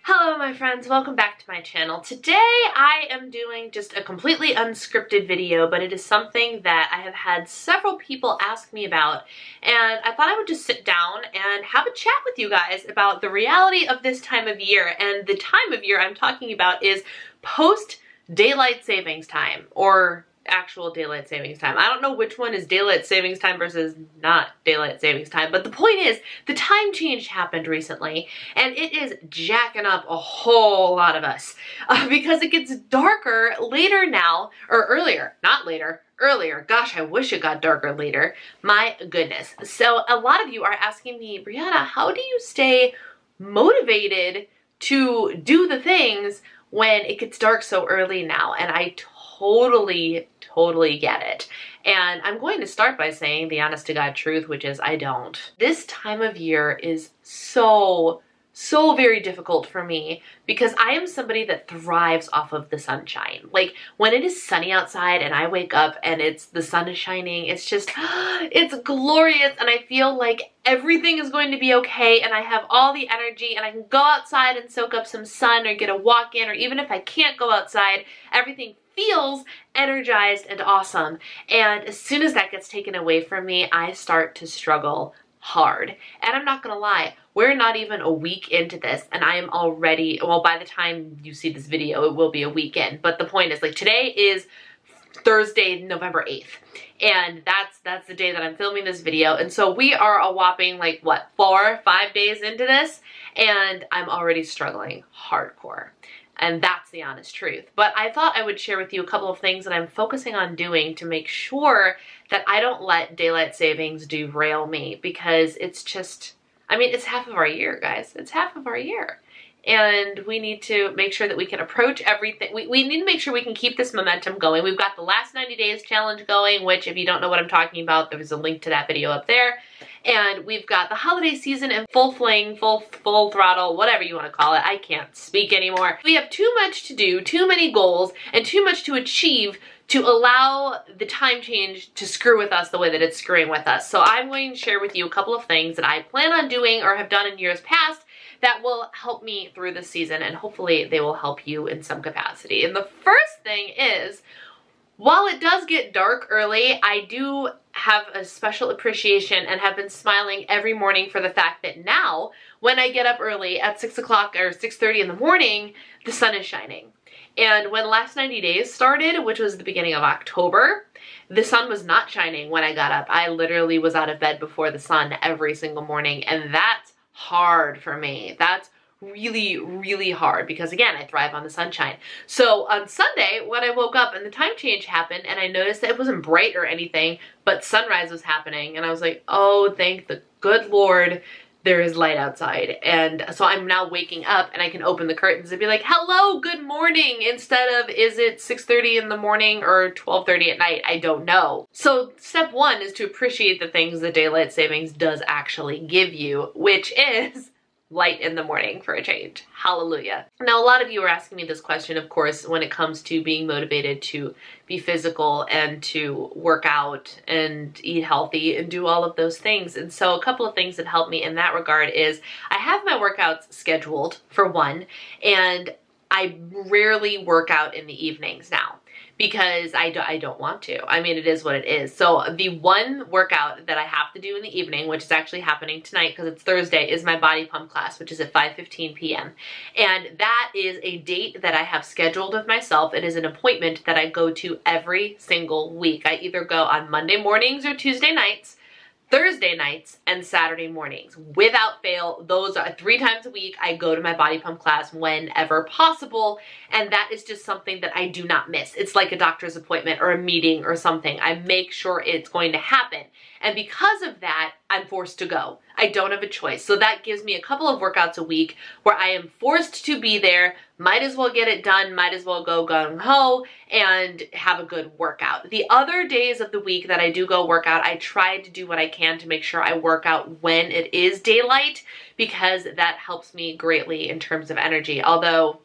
Hello my friends, welcome back to my channel. Today I am doing just a completely unscripted video, but it is something that I have had several people ask me about, and I thought I would just sit down and have a chat with you guys about the reality of this time of year. And the time of year I'm talking about is post daylight savings time, or actual daylight savings time. I don't know which one is daylight savings time versus not daylight savings time, but the point is the time change happened recently and it is jacking up a whole lot of us because it gets darker later now, or earlier, not later, earlier. Gosh, I wish it got darker later. My goodness. So a lot of you are asking me, Brianna, how do you stay motivated to do the things when it gets dark so early now? And I totally get it. And I'm going to start by saying the honest to God truth, which is I don't. This time of year is so very difficult for me because I am somebody that thrives off of the sunshine. Like when it is sunny outside and I wake up and the sun is shining, it's just, it's glorious, and I feel like everything is going to be okay and I have all the energy and I can go outside and soak up some sun or get a walk in, or even if I can't go outside, everything feels energized and awesome. And as soon as that gets taken away from me, I start to struggle hard. And I'm not gonna lie, we're not even a week into this and I am already, well, by the time you see this video, it will be a weekend. But the point is, like, today is Thursday, November 8th. And that's the day that I'm filming this video. And so we are a whopping, like, what, 4 or 5 days into this, and I'm already struggling hardcore. And that's the honest truth. But I thought I would share with you a couple of things that I'm focusing on doing to make sure that I don't let daylight savings derail me, because it's just, I mean, it's half of our year, guys. It's half of our year. And we need to make sure that we can approach everything. We need to make sure we can keep this momentum going. We've got the last 90 days challenge going, which if you don't know what I'm talking about, there's a link to that video up there. And we've got the holiday season in full fling, full throttle, whatever you want to call it. I can't speak anymore. We have too much to do, too many goals, and too much to achieve to allow the time change to screw with us the way that it's screwing with us. So I'm going to share with you a couple of things that I plan on doing or have done in years past that will help me through this season, and hopefully they will help you in some capacity. And the first thing is, while it does get dark early, I do have a special appreciation and have been smiling every morning for the fact that now, when I get up early at 6 o'clock or 6:30 in the morning, the sun is shining. And when last 90 days started, which was the beginning of October, the sun was not shining when I got up. I literally was out of bed before the sun every single morning, and that's hard for me. That's really hard because, again, I thrive on the sunshine. So on Sunday, when I woke up and the time change happened and I noticed that it wasn't bright or anything, but sunrise was happening, and I was like, oh, thank the good Lord, there is light outside. And so I'm now waking up and I can open the curtains and be like, hello, good morning, instead of, is it 6:30 in the morning or 12:30 at night? I don't know. So step one is to appreciate the things that daylight savings does actually give you, which is light in the morning for a change. Hallelujah. Now, a lot of you are asking me this question, of course, when it comes to being motivated to be physical and to work out and eat healthy and do all of those things. And so a couple of things that help me in that regard is I have my workouts scheduled, for one, and I rarely work out in the evenings now, because I don't want to. I mean, it is what it is. So the one workout that I have to do in the evening, which is actually happening tonight because it's Thursday, is my body pump class, which is at 5:15 p.m. And that is a date that I have scheduled with myself. It is an appointment that I go to every single week. I either go on Monday mornings or Tuesday nights, Thursday nights, and Saturday mornings. Without fail, those are 3 times a week. I go to my body pump class whenever possible, and that is just something that I do not miss. It's like a doctor's appointment or a meeting or something. I make sure it's going to happen. And because of that, I'm forced to go. I don't have a choice. So that gives me a couple of workouts a week where I am forced to be there, might as well get it done, might as well go gung-ho and have a good workout. The other days of the week that I do go work out, I try to do what I can to make sure I work out when it is daylight, because that helps me greatly in terms of energy. Although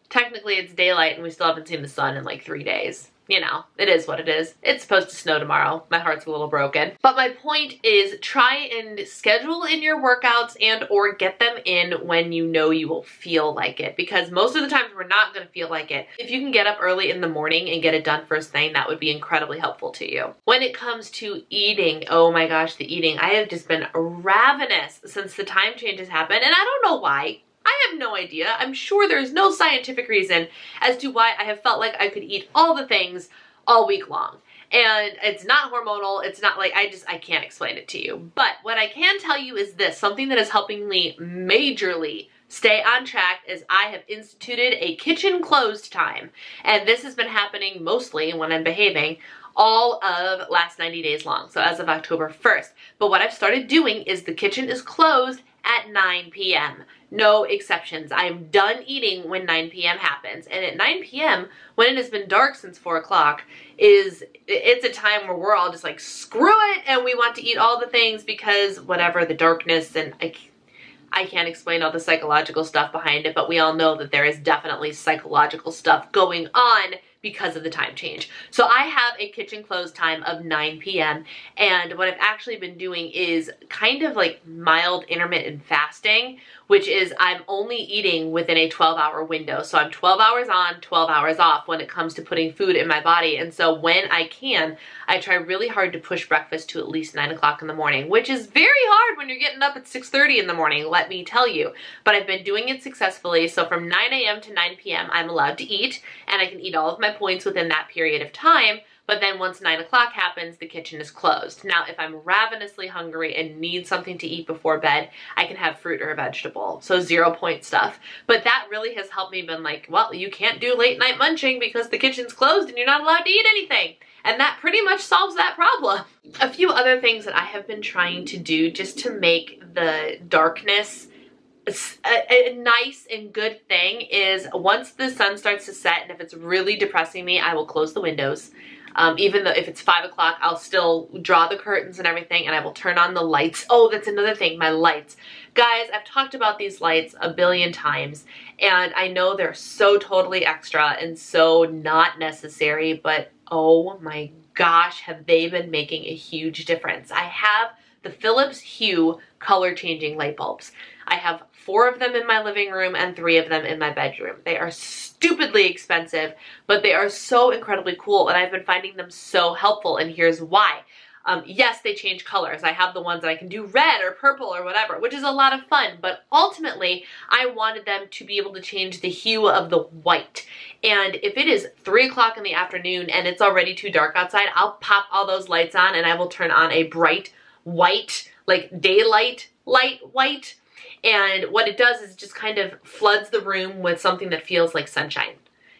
technically it's daylight and we still haven't seen the sun in like 3 days. you know, it is what it is. It's supposed to snow tomorrow. My heart's a little broken. But my point is, try and schedule in your workouts and or get them in when you know you will feel like it, because most of the times we're not going to feel like it. If you can get up early in the morning and get it done first thing, that would be incredibly helpful to you. When it comes to eating, oh my gosh, the eating. I have just been ravenous since the time changes happened, and I don't know why. I have no idea. I'm sure there's no scientific reason as to why I have felt like I could eat all the things all week long. And it's not hormonal. It's not like, I can't explain it to you. But what I can tell you is this, something that is helping me majorly stay on track is I have instituted a kitchen closed time. And this has been happening mostly when I'm behaving all of last 90 days long. So as of October 1st. But what I've started doing is the kitchen is closed at 9 p.m. No exceptions. I'm done eating when 9 p.m. happens. And at 9 p.m., when it has been dark since 4 o'clock, it's a time where we're all just like, screw it, and we want to eat all the things because whatever, the darkness, and I can't explain all the psychological stuff behind it, but we all know that there is definitely psychological stuff going on because of the time change. So I have a kitchen close time of 9 p.m. and what I've actually been doing is kind of like mild intermittent fasting, which is I'm only eating within a 12-hour window. So I'm 12 hours on, 12 hours off when it comes to putting food in my body. And so when I can, I try really hard to push breakfast to at least 9 o'clock in the morning, which is very hard when you're getting up at 6:30 in the morning, let me tell you. But I've been doing it successfully. So from 9 a.m. to 9 p.m. I'm allowed to eat, and I can eat all of my points within that period of time. But then once 9 o'clock happens, the kitchen is closed. Now, if I'm ravenously hungry and need something to eat before bed, I can have fruit or a vegetable. So 0 point stuff. But that really has helped me been like, well, you can't do late night munching because the kitchen's closed and you're not allowed to eat anything. And that pretty much solves that problem. A few other things that I have been trying to do just to make the darkness a nice and good thing is once the sun starts to set, and if it's really depressing me, I will close the windows. Even though if it's 5 o'clock, I'll still draw the curtains and everything, and I will turn on the lights. Oh, that's another thing, my lights. Guys, I've talked about these lights a billion times, and I know they're so totally extra and so not necessary, but oh my gosh, have they been making a huge difference. I have the Philips Hue color changing light bulbs. I have 4 of them in my living room and 3 of them in my bedroom. They are stupidly expensive, but they are so incredibly cool, and I've been finding them so helpful, and here's why. Yes, they change colors. I have the ones that I can do red or purple or whatever, which is a lot of fun, but ultimately I wanted them to be able to change the hue of the white. And if it is 3 o'clock in the afternoon and it's already too dark outside, I'll pop all those lights on and I will turn on a bright white, like daylight light white. And what it does is just kind of floods the room with something that feels like sunshine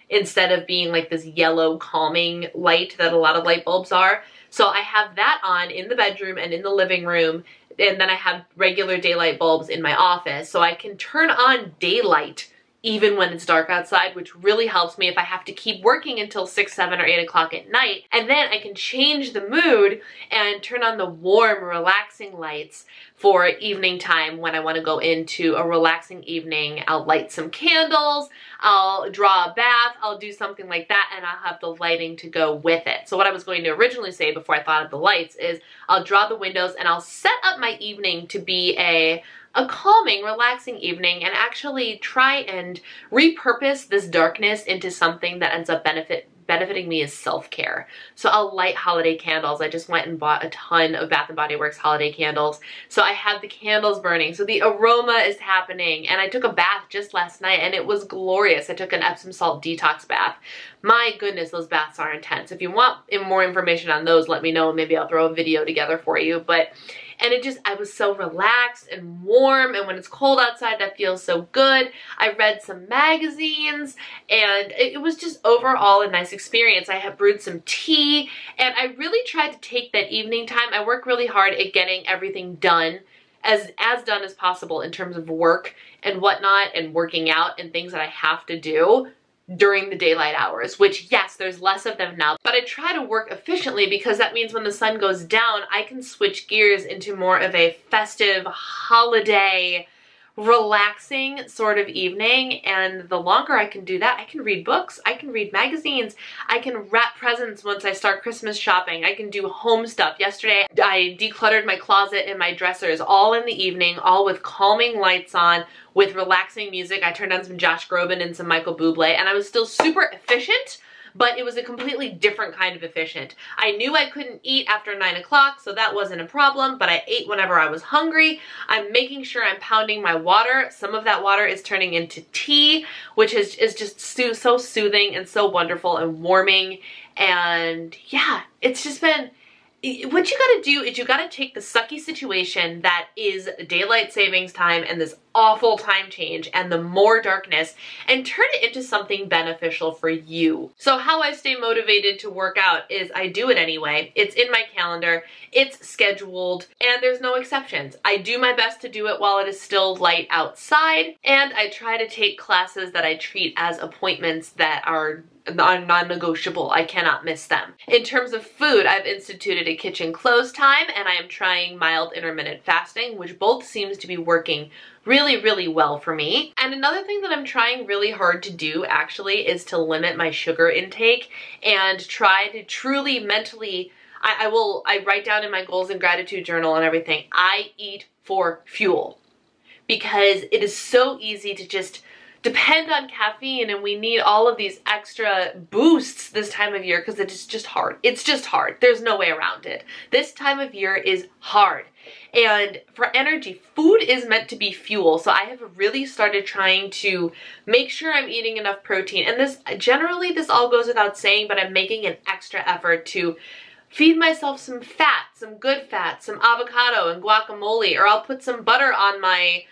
instead of being like this yellow calming light that a lot of light bulbs are. So I have that on in the bedroom and in the living room, and then I have regular daylight bulbs in my office. So I can turn on daylight even when it's dark outside, which really helps me if I have to keep working until 6, 7, or 8 o'clock at night. And then I can change the mood and turn on the warm, relaxing lights for evening time when I want to go into a relaxing evening. I'll light some candles, I'll draw a bath, I'll do something like that, and I'll have the lighting to go with it. So what I was going to originally say before I thought of the lights is I'll draw the windows and I'll set up my evening to be a calming, relaxing evening, and actually try and repurpose this darkness into something that ends up benefiting me as self-care. So I'll light holiday candles. I just went and bought a ton of Bath & Body Works holiday candles. So I have the candles burning. So the aroma is happening. And I took a bath just last night and it was glorious. I took an Epsom salt detox bath. My goodness, those baths are intense. If you want more information on those, let me know. Maybe I'll throw a video together for you. And I was so relaxed and warm, and when it's cold outside, that feels so good. I read some magazines, and it was just overall a nice experience. I have brewed some tea, and I really tried to take that evening time. I work really hard at getting everything done, as done as possible in terms of work and whatnot, and working out and things that I have to do during the daylight hours, which yes, there's less of them now, but I try to work efficiently because that means when the sun goes down, I can switch gears into more of a festive holiday relaxing sort of evening, and the longer I can do that, I can read books, I can read magazines, I can wrap presents once I start Christmas shopping, I can do home stuff. Yesterday I decluttered my closet and my dressers all in the evening, all with calming lights on, with relaxing music. I turned on some Josh Groban and some Michael Bublé, and I was still super efficient, but it was a completely different kind of efficient. I knew I couldn't eat after 9 o'clock, so that wasn't a problem, but I ate whenever I was hungry. I'm making sure I'm pounding my water. Some of that water is turning into tea, which is just so soothing and so wonderful and warming. And yeah, it's just been, what you gotta do is you gotta take the sucky situation that is daylight savings time and this awful time change and the more darkness and turn it into something beneficial for you. So how I stay motivated to work out is I do it anyway. It's in my calendar, it's scheduled, and there's no exceptions. I do my best to do it while it is still light outside, and I try to take classes that I treat as appointments that are non-negotiable. I cannot miss them. In terms of food, I've instituted a kitchen close time, and I am trying mild intermittent fasting, which both seems to be working really well for me. And another thing that I'm trying really hard to do actually is to limit my sugar intake and try to truly mentally, I write down in my goals and gratitude journal and everything, I eat for fuel, because it is so easy to just depend on caffeine, and we need all of these extra boosts this time of year because it is just hard. It's just hard. There's no way around it. This time of year is hard. And for energy, food is meant to be fuel. So I have really started trying to make sure I'm eating enough protein. And this, generally this all goes without saying, but I'm making an extra effort to feed myself some fat, some good fat, some avocado and guacamole, or I'll put some butter on my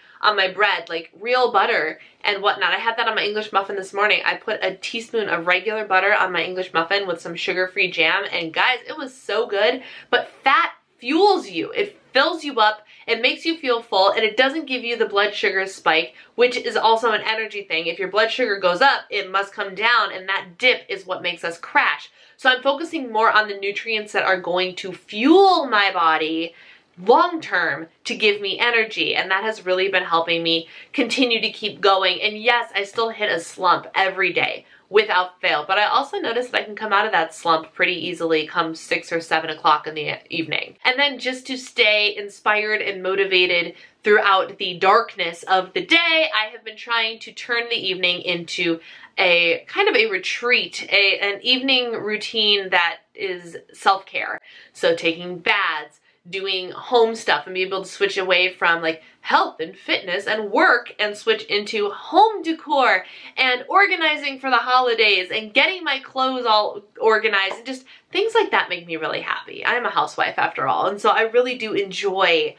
bread, like real butter and whatnot. I had that on my English muffin this morning. I put a teaspoon of regular butter on my English muffin with some sugar-free jam, and guys, it was so good. But fat fuels you. It fills you up, it makes you feel full, and it doesn't give you the blood sugar spike, which is also an energy thing. If your blood sugar goes up, it must come down, and that dip is what makes us crash. So I'm focusing more on the nutrients that are going to fuel my body long term to give me energy, and that has really been helping me continue to keep going. And yes, I still hit a slump every day without fail, but I also noticed that I can come out of that slump pretty easily come 6 or 7 o'clock in the evening. And then just to stay inspired and motivated throughout the darkness of the day, I have been trying to turn the evening into a kind of a retreat, an evening routine that is self-care. So taking baths, doing home stuff, and be able to switch away from like health and fitness and work and switch into home decor and organizing for the holidays and getting my clothes all organized, and just things like that make me really happy. I'm a housewife after all, and so I really do enjoy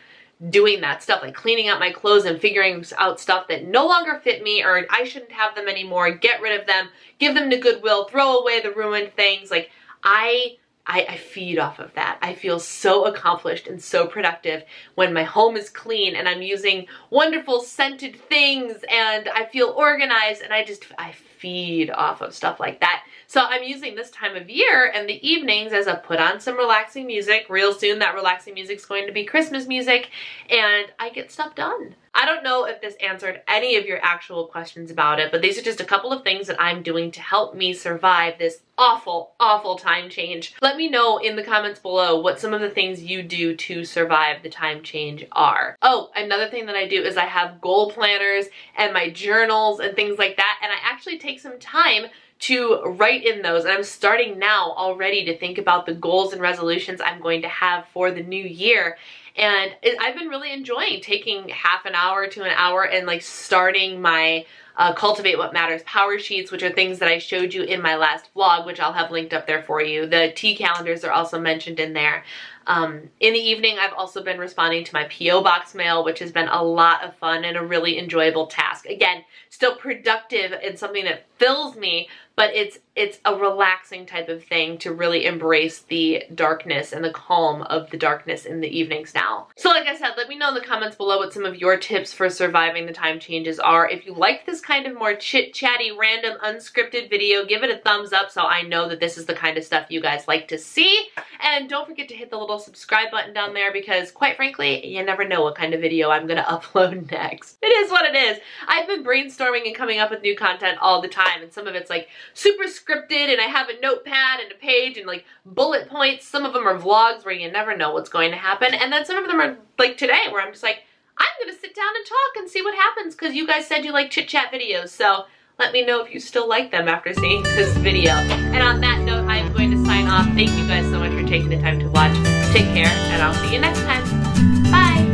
doing that stuff, like cleaning out my clothes and figuring out stuff that no longer fit me or I shouldn't have them anymore, get rid of them, give them to Goodwill, throw away the ruined things. Like I feed off of that. I feel so accomplished and so productive when my home is clean and I'm using wonderful scented things and I feel organized, and I feed off of stuff like that. So I'm using this time of year and the evenings as I put on some relaxing music. Real soon that relaxing music is going to be Christmas music, and I get stuff done. I don't know if this answered any of your actual questions about it, but these are just a couple of things that I'm doing to help me survive this awful time change. Let me know in the comments below what some of the things you do to survive the time change are. Oh, another thing that I do is I have goal planners and my journals and things like that, and I actually take some time to write in those, and I'm starting now already to think about the goals and resolutions I'm going to have for the new year. And I've been really enjoying taking half an hour to an hour and like starting my Cultivate What Matters power sheets, which are things that I showed you in my last vlog, which I'll have linked up there for you. The tea calendars are also mentioned in there. In the evening, I've also been responding to my P.O. box mail, which has been a lot of fun and a really enjoyable task. Again, still productive and something that fills me, but it's it's a relaxing type of thing to really embrace the darkness and the calm of the darkness in the evenings now. So like I said, let me know in the comments below what some of your tips for surviving the time changes are. If you like this kind of more chit-chatty, random, unscripted video, give it a thumbs up so I know that this is the kind of stuff you guys like to see. And don't forget to hit the little subscribe button down there because quite frankly, you never know what kind of video I'm gonna upload next. It is what it is. I've been brainstorming and coming up with new content all the time, and some of it's like super scripted and I have a notepad and a page and like bullet points. Some of them are vlogs where you never know what's going to happen, and then some of them are like today where I'm just like, I'm gonna sit down and talk and see what happens because you guys said you like chit chat videos, so let me know if you still like them after seeing this video. And on that note, I'm going to sign off. Thank you guys so much for taking the time to watch. Take care, and I'll see you next time. Bye!